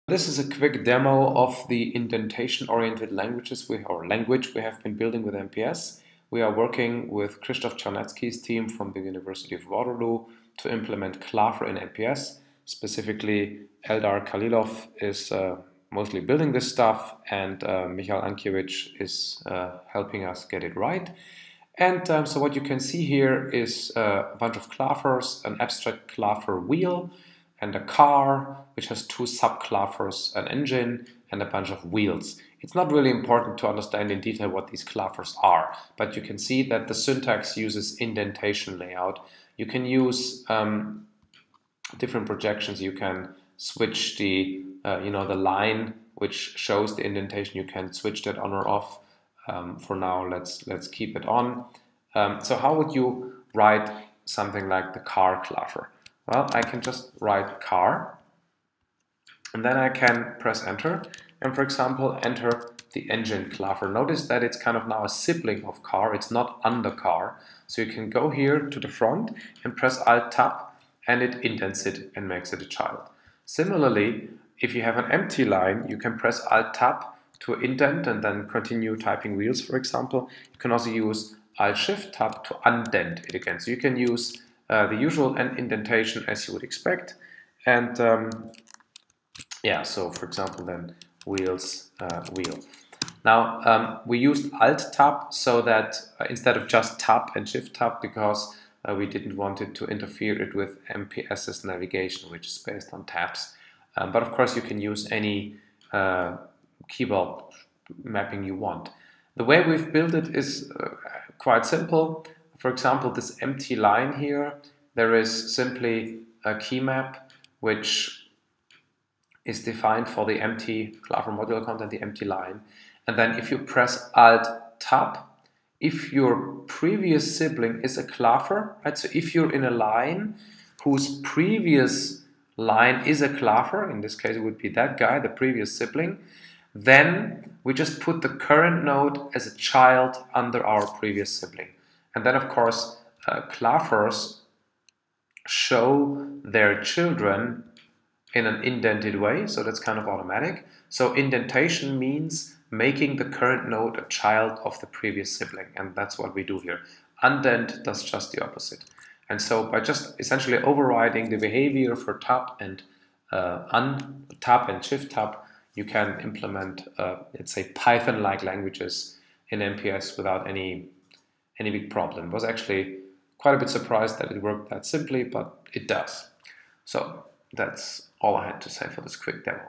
This is a quick demo of the indentation-oriented language we have been building with MPS. We are working with Krzysztof Czarnecki's team from the University of Waterloo to implement Klaver in MPS. Specifically, Eldar Kalilov is mostly building this stuff, and Michal Ankiewicz is helping us get it right. And so what you can see here is a bunch of clavers, an abstract claver wheel, and a car, which has two sub-clavers, an engine, and a bunch of wheels. It's not really important to understand in detail what these clavers are, but you can see that the syntax uses indentation layout. You can use different projections. You can switch the the line which shows the indentation. You can switch that on or off. For now, let's keep it on. So how would you write something like the car claver? Well, I can just write car, and then I can press enter, and for example, enter the engine claver. Notice that it's kind of now a sibling of car, it's not under car. So you can go here to the front and press Alt-Tab, and it indents it and makes it a child. Similarly, if you have an empty line, you can press Alt-Tab to indent and then continue typing wheels, for example. You can also use Alt-Shift-Tab to undent it again. So you can use the usual indentation as you would expect, and yeah, so for example then wheels, wheel. Now we used Alt-Tab so that instead of just Tab and Shift-Tab, because we didn't want it to interfere it with MPS's navigation, which is based on tabs. But of course you can use any keyboard mapping you want. The way we've built it is quite simple. For example, this empty line here, there is simply a key map which is defined for the empty claver modular content, the empty line. And then if you press Alt-Tab, if your previous sibling is a claver, right? So if you're in a line whose previous line is a claver, in this case it would be that guy, the previous sibling, then we just put the current node as a child under our previous sibling. And then, of course, clavers show their children in an indented way, so that's kind of automatic. So indentation means making the current node a child of the previous sibling, and that's what we do here. Undent does just the opposite. And so by just essentially overriding the behavior for tab and tab and shift tab, you can implement, let's say, Python-like languages in MPS without any big problem. I was actually quite a bit surprised that it worked that simply, but it does. So that's all I had to say for this quick demo.